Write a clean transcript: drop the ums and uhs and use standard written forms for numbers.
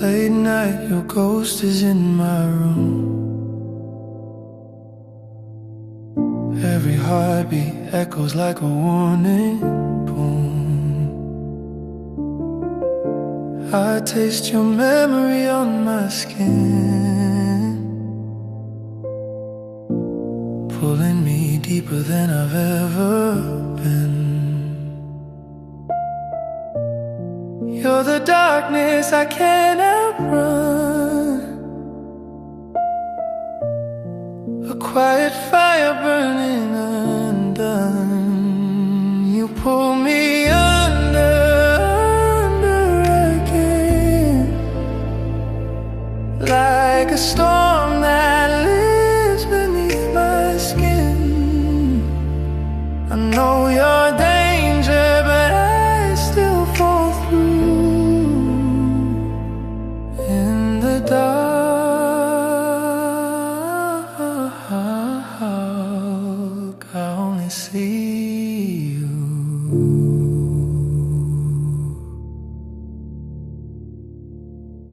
Late night, your ghost is in my room. Every heartbeat echoes like a warning. Boom. I taste your memory on my skin, pulling me deeper than I've ever been. You're the darkness I can't outrun, a quiet fire burning undone. You pull me under again, like a storm that lives beneath my skin. I know you're danger, but I still fall through. In the dark, I only see